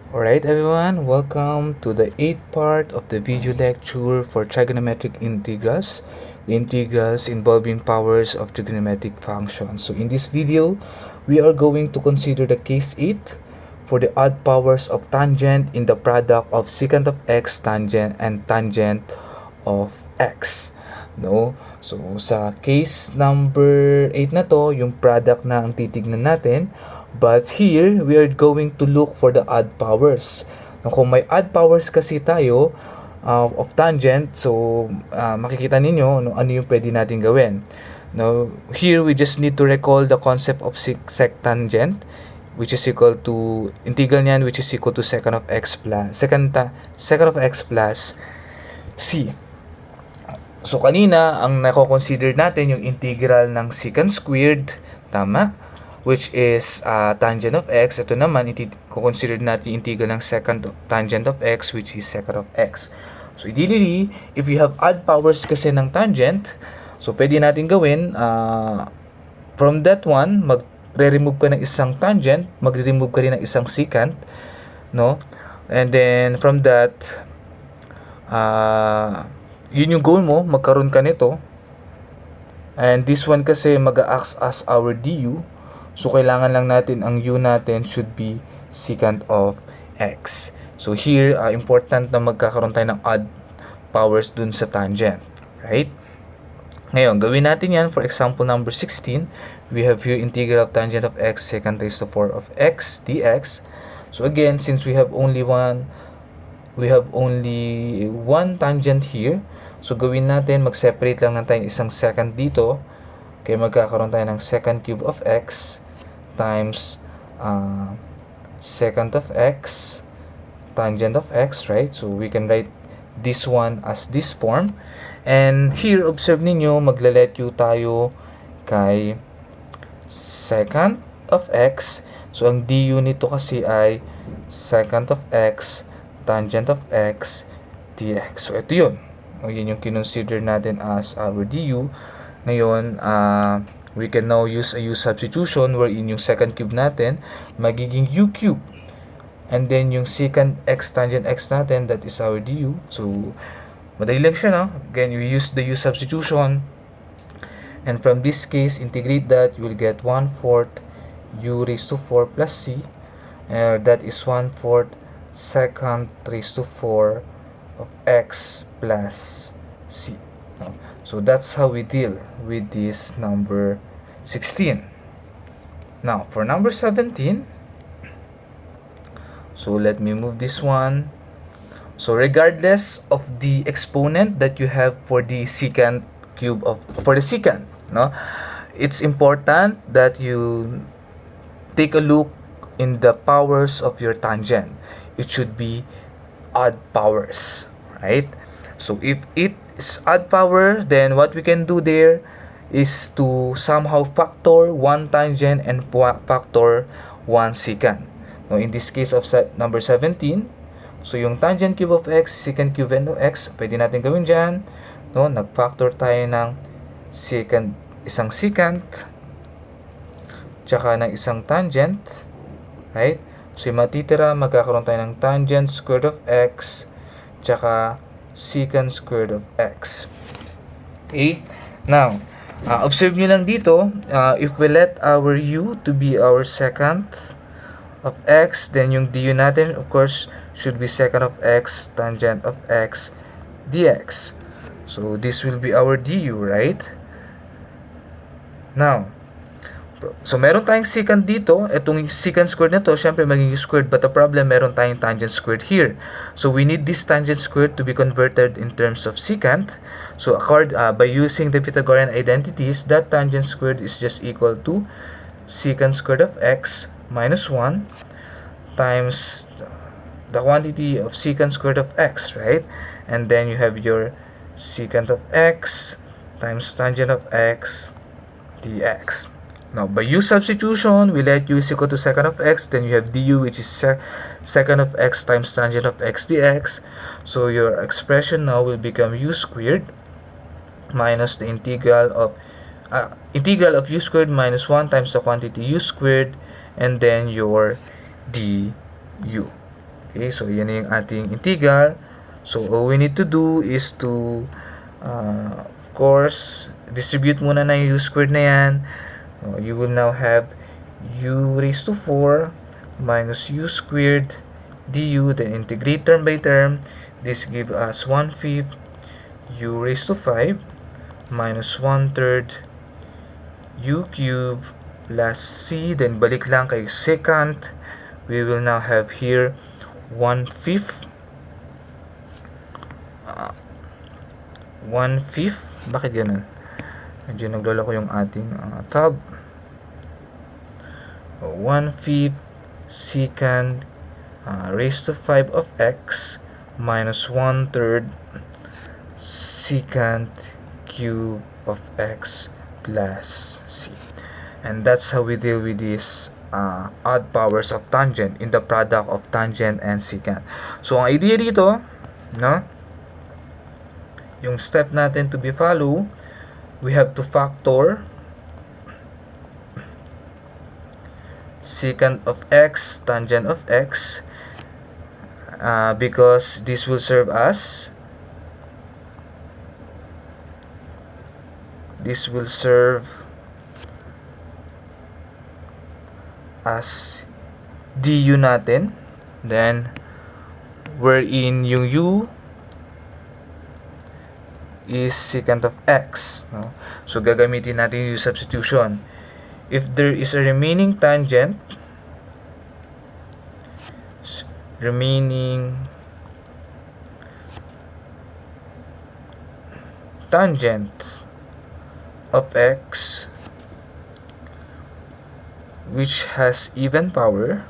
Alright everyone, welcome to the 8th part of the video lecture for trigonometric integrals, the integrals involving powers of trigonometric functions. So in this video, we are going to consider the case 8 for the odd powers of tangent in the product of secant of x tangent and tangent of x. No? So sa case number 8 na to, yung product na ang titignan natin. But here, we are going to look for the odd powers. Now, kung may odd powers kasi tayo of tangent, so makikita ninyo ano yung pwede natin gawin. Now, here we just need to recall the concept of sectangent, which is equal to integral niyan, which is equal to secant of x plus secant of x plus c. So kanina ang nako-consider natin yung integral ng secant squared, tama? Which is tangent of x. Ito naman, i-consider natin integral ng tangent of x, which is secant of x. So, ideally, if you have odd powers kasi ng tangent, so pwede natin gawin, from that one, magre-remove ka ng isang tangent, magre-remove ka rin ng isang secant, no? And then, from that, yun yung goal mo, magkaroon ka nito. And this one kasi mag-a-act as our du. So, kailangan lang natin, ang u natin should be secant of x. So, here, important na magkakaroon tayo ng odd powers dun sa tangent. Right? Ngayon, gawin natin yan. For example, number 16, we have here integral of tangent of x secant raised to 4 of x dx. So, again, since we have only one tangent here, so gawin natin, mag-separate lang natin isang secant dito. Kaya magkakaroon tayo ng secant cube of x times secant of x tangent of x, right? So we can write this one as this form. And here, observe ninyo, magla-let u tayo kay secant of x. So ang du nito kasi ay secant of x tangent of x dx. So ito yun. Yun yung kinonsider natin as our du. Ngayon, we can now use a u substitution wherein yung secant cube natin magiging u cube. And then yung secant x tangent x natin, that is our du. So, madali lang siya, no? Again, we use the u substitution. And from this case, integrate that, you will get 1/4 u raised to 4 plus c. That is 1/4 secant raised to 4 of x plus c. So that's how we deal with this number 16. Now, for number 17, so let me move this one. So regardless of the exponent that you have for the secant cube for the secant, no, it's important that you take a look in the powers of your tangent. It should be odd powers, right? So if it is odd power, then what we can do there is to somehow factor one tangent and factor one secant. Now, in this case of number 17, so yung tangent cube of x, secant cube of x, pwede natin gawin dyan. No? Nag-factor tayo ng isang secant, tsaka ng isang tangent. Right? So, yung matitira, magkakaroon tayo ng tangent squared of x, tsaka secant squared of x. Okay? Now, observe nyo lang dito, if we let our u to be our secant of x, then yung du natin, of course, should be secant of x tangent of x dx. So, this will be our du, right? Now, so meron tayong secant dito. Itong secant squared na to, syempre magiging squared. But the problem, meron tayong tangent squared here. So we need this tangent squared to be converted in terms of secant. So by using the Pythagorean identities, that tangent squared is just equal to secant squared of x minus 1 times the quantity of secant squared of x, right? And then you have your secant of x times tangent of x dx. Now, by u substitution, we let u is equal to secant of x. Then you have du, which is secant of x times tangent of x dx. So, your expression now will become u squared minus the integral of u squared minus 1 times the quantity u squared, and then your du. Okay, so yan na yung ating integral. So all we need to do is to of course distribute muna na yung u squared na yan. You will now have u raised to 4 minus u squared du, then integrate term by term. This gives us 1/5 u raised to 5 minus 1/3 u cube plus c, then balik lang kay secant. We will now have here 1/5 bakit ganun? Medyo naglolo ko yung ating tab. 1/5 secant raised to 5 of x minus 1/3 secant cube of x plus c. And that's how we deal with these odd powers of tangent in the product of tangent and secant. So ang idea dito, no, yung step natin to be follow, we have to factor secant of x tangent of x, because this will serve as du natin, then wherein yung u is secant of x, no? So gagamitin natin yung substitution. If there is a remaining tangent of x which has even power,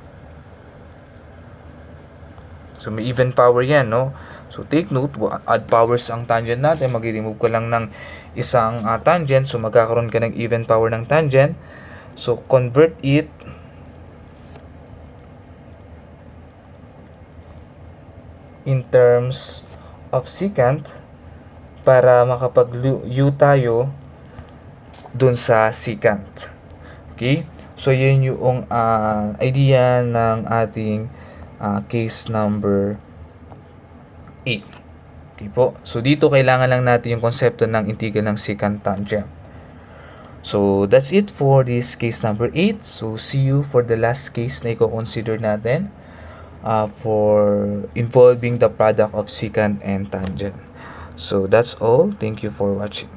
so may even power yan, no? So take note, odd powers ang tangent natin, mag-remove ko lang ng isang tangent, so magkakaroon ka ng even power ng tangent. So convert it in terms of secant para makapag-u tayo dun sa secant. Okay? So yun yung idea ng ating case number 8. Okay po. So dito kailangan lang natin yung konsepto ng integral ng secant tangent. So that's it for this case number 8. So see you for the last case na i-consider natin for involving the product of secant and tangent. So that's all. Thank you for watching.